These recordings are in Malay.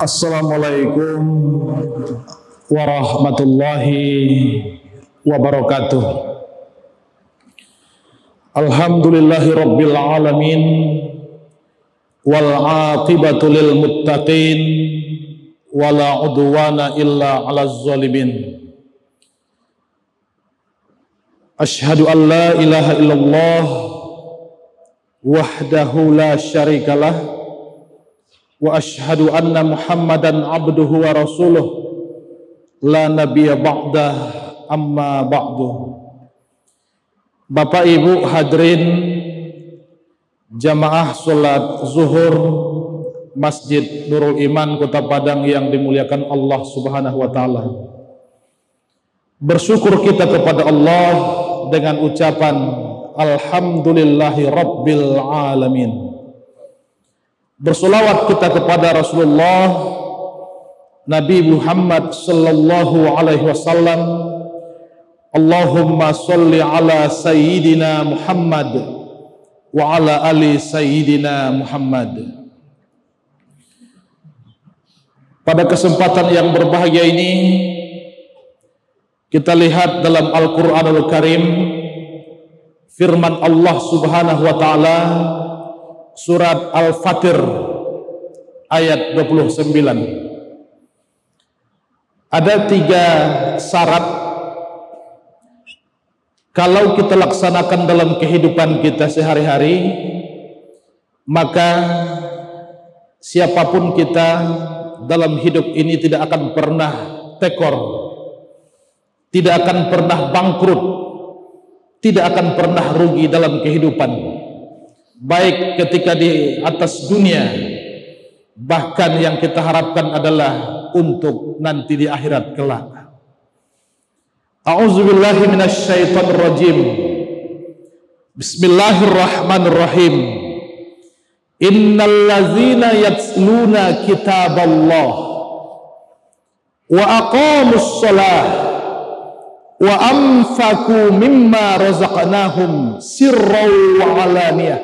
Assalamualaikum warahmatullahi wabarakatuh. Alhamdulillahi rabbil alamin, wal aqibatu lil muttaqin, wala udwana illa 'alaz zalimin. Asyhadu an la ilaha illallah wahdahu la syarikalah, wa asyhadu anna Muhammadan abduhu wa rasuluh, la nabiyya ba'dah, amma ba'du. Bapak Ibu hadirin jamaah salat zuhur Masjid Nurul Iman Kota Padang yang dimuliakan Allah Subhanahu wa taala. Bersyukur kita kepada Allah dengan ucapan alhamdulillahi rabbil alamin. Bersolawat kita kepada Rasulullah Nabi Muhammad sallallahu alaihi wasallam. Allahumma sholli ala sayyidina Muhammad wa ala ali sayyidina Muhammad. Pada kesempatan yang berbahagia ini kita lihat dalam Al-Qur'anul Karim firman Allah Subhanahu wa taala surat Al-Fatir ayat 29. Ada 3 syarat kalau kita laksanakan dalam kehidupan kita sehari-hari, maka siapapun kita dalam hidup ini tidak akan pernah tekor, tidak akan pernah bangkrut, tidak akan pernah rugi dalam kehidupan, baik ketika di atas dunia, bahkan yang kita harapkan adalah untuk nanti di akhirat kelak. A'udzubillahi minasyaitonir rajim. Bismillahirrahmanirrahim. Innal ladzina yatluna kitaballah wa aqamus shalah wa anfaqu mimma razaqnahum sirran wa alaniyah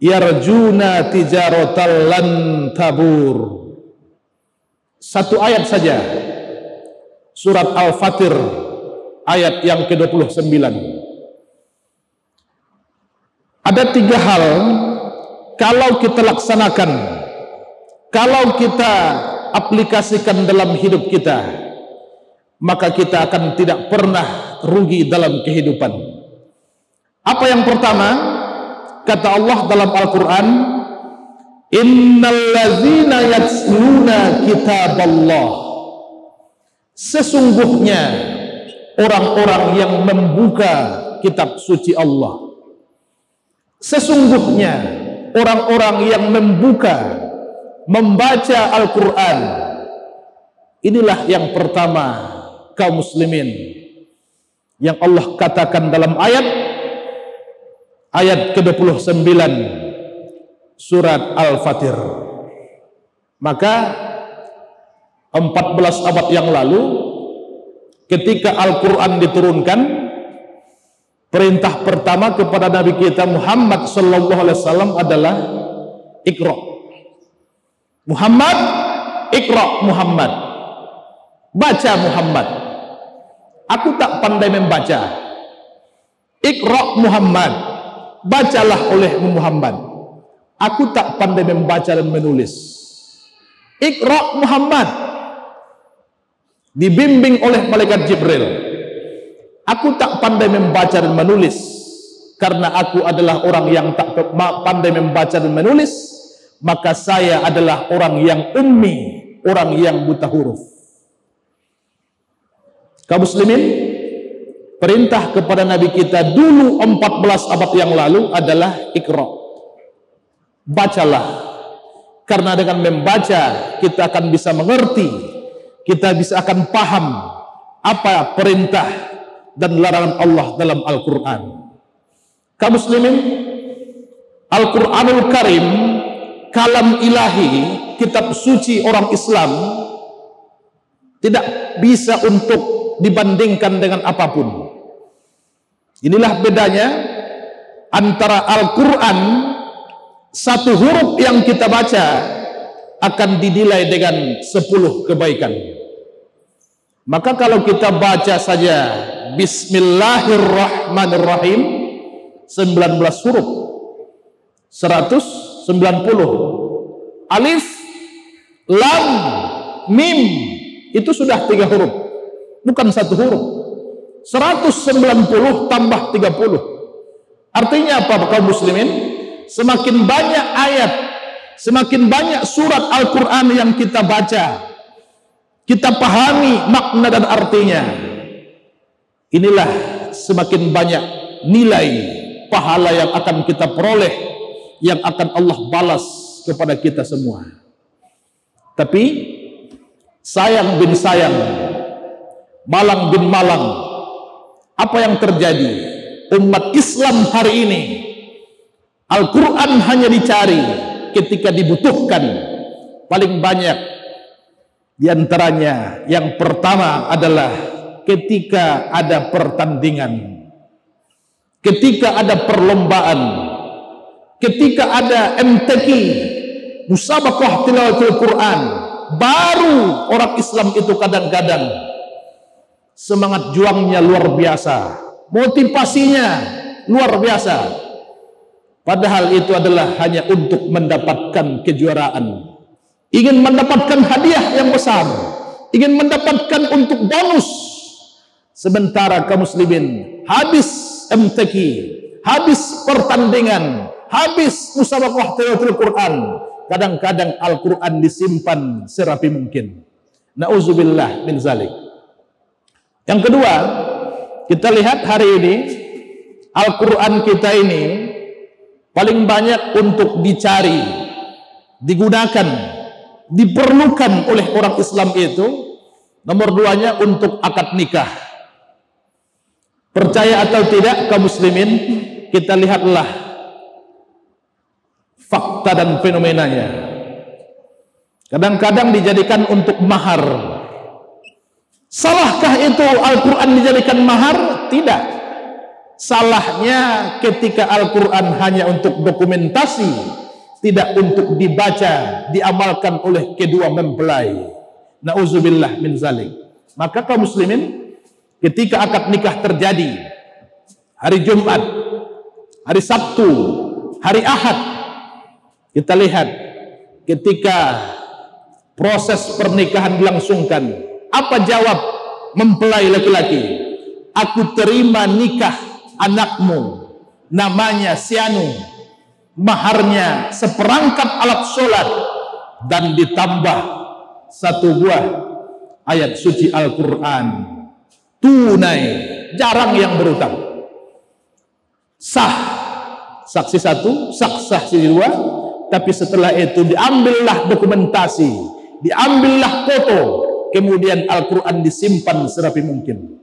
yarjuna tijaratan lan tabur. Satu ayat saja, surat Al-Fatir ayat yang ke-29. Ada 3 hal kalau kita laksanakan, kalau kita aplikasikan dalam hidup kita, maka kita akan tidak pernah rugi dalam kehidupan. Apa yang pertama? Kata Allah dalam Al-Quran, innal ladzina yatluna kitaballah, sesungguhnya orang-orang yang membuka kitab suci Allah, sesungguhnya orang-orang yang membaca Al-Quran, inilah yang pertama kaum muslimin yang Allah katakan dalam ayat ke-29 surat Al-Fatir. Maka 14 abad yang lalu ketika Al-Quran diturunkan, perintah pertama kepada Nabi kita Muhammad sallallahu alaihi wasallam adalah Iqra. Muhammad, Iqra Muhammad. Baca Muhammad. Aku tak pandai membaca. Iqra Muhammad. Bacalah oleh Muhammad. Aku tak pandai membaca dan menulis. Iqra Muhammad. Dibimbing oleh malaikat Jibril. Aku tak pandai membaca dan menulis, karena aku adalah orang yang tak pandai membaca dan menulis, maka saya adalah orang yang ummi, orang yang buta huruf. Kaum muslimin, perintah kepada Nabi kita dulu 14 abad yang lalu adalah Iqra. Bacalah, karena dengan membaca kita akan bisa mengerti, kita bisa akan paham apa perintah dan larangan Allah dalam Al-Quran. Kaum muslimin, Al-Quranul Karim, kalam ilahi, kitab suci orang Islam, tidak bisa untuk dibandingkan dengan apapun. Inilah bedanya antara Al-Quran, satu huruf yang kita baca akan dinilai dengan 10 kebaikan. Maka kalau kita baca saja Bismillahirrahmanirrahim 19 huruf 190, alif lam mim itu sudah 3 huruf, bukan 1 huruf. 190 tambah 30. Artinya apa kaum muslimin? Semakin banyak ayat, semakin banyak surat Al-Quran yang kita baca, kita pahami makna dan artinya, inilah semakin banyak nilai pahala yang akan kita peroleh, yang akan Allah balas kepada kita semua. Tapi sayang bin sayang, malang bin malang, apa yang terjadi? Umat Islam hari ini Al-Quran hanya dicari ketika dibutuhkan. Paling banyak diantaranya yang pertama adalah ketika ada pertandingan, ketika ada perlombaan, ketika ada MTQ, musabaqah tilawatul Quran, baru orang Islam itu kadang-kadang semangat juangnya luar biasa, motivasinya luar biasa. Padahal itu adalah hanya untuk mendapatkan kejuaraan, ingin mendapatkan hadiah yang besar, ingin mendapatkan untuk bonus. Sementara kaum muslimin habis MTQ, habis pertandingan, habis musabaqah tilawatul Quran, kadang-kadang Al-Quran disimpan serapi mungkin. Nauzubillah min zalik. Yang kedua, kita lihat hari ini Al-Quran kita ini paling banyak untuk dicari, digunakan, diperlukan oleh orang Islam itu nomor 2-nya untuk akad nikah. Percaya atau tidak kaum muslimin, kita lihatlah fakta dan fenomenanya. Kadang-kadang dijadikan untuk mahar. Salahkah itu Al-Quran dijadikan mahar? Tidak. Salahnya ketika Al-Quran hanya untuk dokumentasi, tidak untuk dibaca, diamalkan oleh kedua mempelai. Nauzubillah min zalik. Maka kaum muslimin, ketika akad nikah terjadi hari Jumat, hari Sabtu, hari Ahad, kita lihat ketika proses pernikahan dilangsungkan, apa jawab mempelai laki-laki? Aku terima nikah anakmu, namanya Sianu, maharnya seperangkat alat sholat, dan ditambah 1 buah ayat suci Al-Quran, tunai, jarang yang berutang. Sah, saksi 1, saksi 2, tapi setelah itu diambillah dokumentasi, diambillah foto, kemudian Al-Quran disimpan serapi mungkin.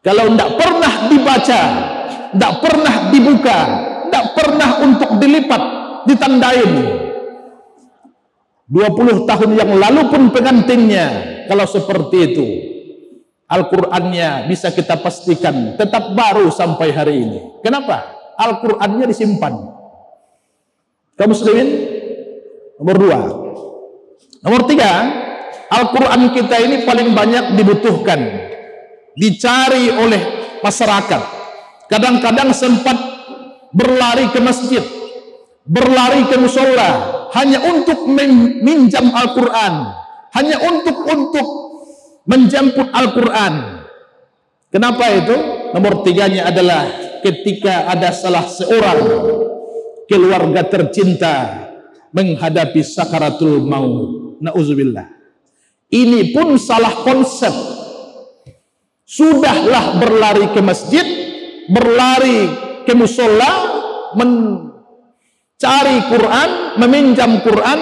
Kalau tidak pernah dibaca, tidak pernah dibuka, tidak pernah untuk dilipat, ditandain, 20 tahun yang lalu pun pengantinnya, kalau seperti itu, Al-Qurannya bisa kita pastikan tetap baru sampai hari ini. Kenapa? Al-Qurannya disimpan. Kaum muslimin, nomor 2. Nomor 3, Al-Quran kita ini paling banyak dibutuhkan, dicari oleh masyarakat. Kadang-kadang sempat berlari ke masjid, berlari ke musola, hanya untuk meminjam Al-Quran, hanya untuk menjemput Al-Quran. Kenapa itu? Nomor 3-nya adalah ketika ada salah seorang keluarga tercinta menghadapi sakaratul maut. Nauzubillah. Ini pun salah konsep. Sudahlah berlari ke masjid, berlari ke musola, mencari Quran, meminjam Quran,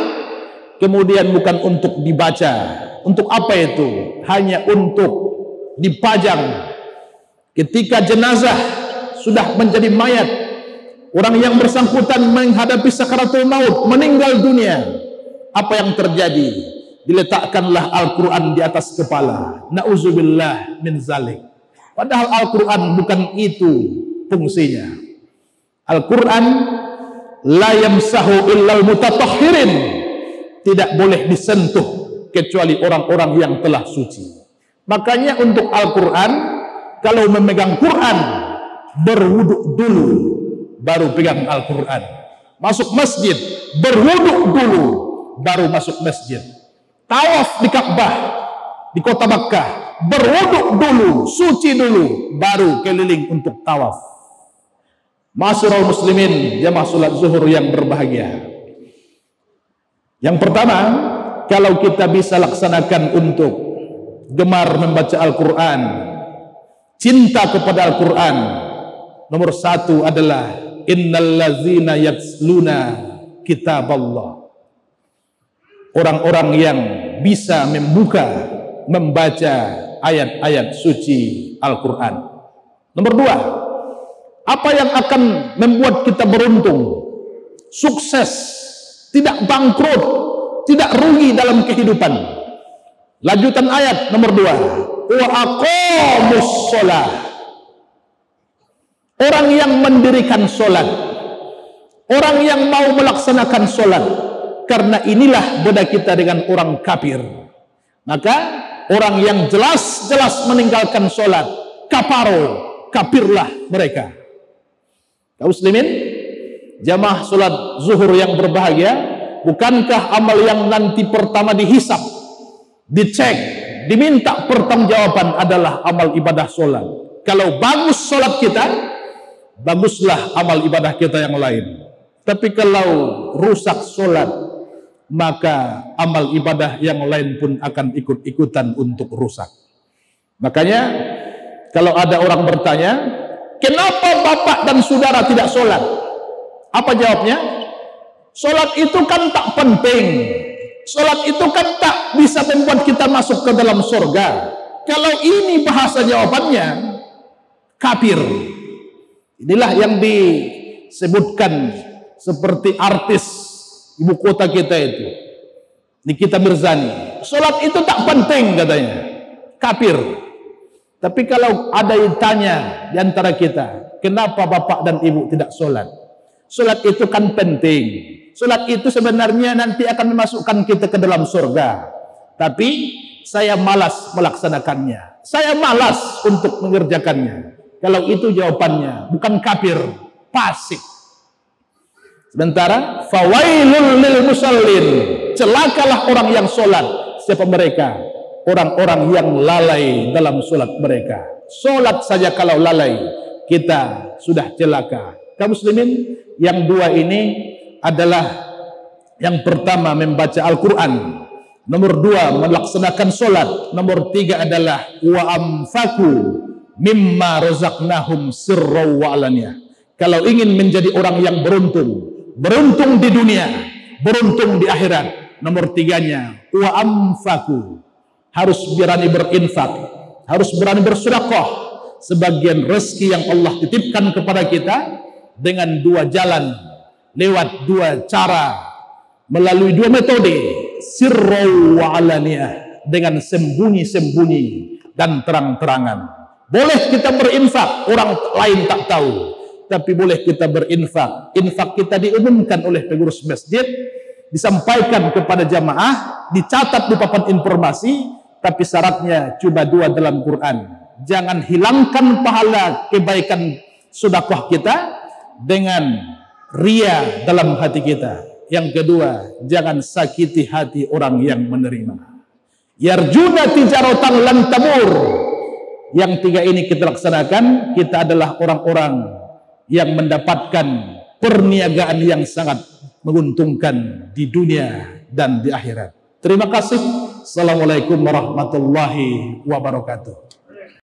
kemudian bukan untuk dibaca. Untuk apa itu? Hanya untuk dipajang. Ketika jenazah sudah menjadi mayat, orang yang bersangkutan menghadapi sakaratul maut, meninggal dunia, apa yang terjadi? Diletakkanlah Al-Quran di atas kepala. Nauzubillah min zalik. Padahal Al-Quran bukan itu fungsinya. Al-Quran la yamsahu illal mutatahhirin. tidak boleh disentuh kecuali orang-orang yang telah suci. Makanya untuk Al-Quran, kalau memegang Quran, berwuduk dulu, baru pegang Al-Quran. Masuk masjid, berwuduk dulu, baru masuk masjid. Tawaf di Ka'bah, di kota Makkah, berwuduk dulu, suci dulu, baru keliling untuk tawaf. Ma'asyiral muslimin, jamaah salat zuhur yang berbahagia. Yang pertama, kalau kita bisa laksanakan untuk gemar membaca Al-Quran, cinta kepada Al-Quran, nomor satu adalah innallazina yatsluna kitaballah. Orang-orang yang bisa membaca ayat-ayat suci Al-Quran. Nomor dua, apa yang akan membuat kita beruntung, sukses, tidak bangkrut, tidak rugi dalam kehidupan? Lanjutan ayat nomor 2, wa aqamus shalah. Orang yang mendirikan solat, orang yang mau melaksanakan solat, karena inilah beda kita dengan orang kafir. Maka orang yang jelas-jelas meninggalkan solat, kafirlah mereka. Kaum muslimin, jamaah salat zuhur yang berbahagia, bukankah amal yang nanti pertama dihisab, dicek, diminta pertanggungjawaban adalah amal ibadah solat? Kalau bagus solat kita, baguslah amal ibadah kita yang lain. Tapi kalau rusak solat, maka amal ibadah yang lain pun akan ikut-ikutan untuk rusak. Makanya kalau ada orang bertanya, kenapa bapak dan saudara tidak solat? Apa jawabnya? Solat itu kan tak penting. Solat itu kan tak bisa membuat kita masuk ke dalam surga. Kalau ini bahasa jawabannya, kafir. Inilah yang disebutkan seperti artis ibu kota kita itu, Nikita Mirzani. Solat itu tak penting katanya, kafir. Tapi kalau ada yang tanya di antara kita, kenapa bapak dan ibu tidak solat? Solat itu kan penting. Solat itu sebenarnya nanti akan memasukkan kita ke dalam surga. Tapi saya malas melaksanakannya. Saya malas untuk mengerjakannya. Kalau itu jawabannya, bukan kafir, fasik. Sementara fawailul lil musallin, celakalah orang yang solat. Siapa mereka? Orang-orang yang lalai dalam solat mereka. Solat saja kalau lalai, kita sudah celaka. Kaum muslimin, yang dua ini adalah yang pertama membaca Al-Quran, nomor dua melaksanakan solat, nomor tiga adalah wa amfaku mimma razaqnahum sirran wa alaniyah. Kalau ingin menjadi orang yang beruntung di dunia, beruntung di akhirat, nomor tiganya wa amfaku, harus berani berinfak, harus berani bersedekah. Sebagian rezeki yang Allah titipkan kepada kita dengan dua jalan, lewat dua cara, melalui dua metode, sirran wa alaniyah, dengan sembunyi-sembunyi dan terang-terangan. Boleh kita berinfak, orang lain tak tahu, tapi boleh kita berinfak. Infak kita diumumkan oleh pengurus masjid, disampaikan kepada jamaah, dicatat di papan informasi, tapi syaratnya cuma dua dalam Quran. Jangan hilangkan pahala kebaikan sedekah kita dengan ria dalam hati kita. Yang kedua, jangan sakiti hati orang yang menerima. Yarjuna tijaratan lan tabur. Yang tiga ini kita laksanakan, kita adalah orang-orang yang mendapatkan perniagaan yang sangat menguntungkan di dunia dan di akhirat. Terima kasih. Assalamualaikum warahmatullahi wabarakatuh.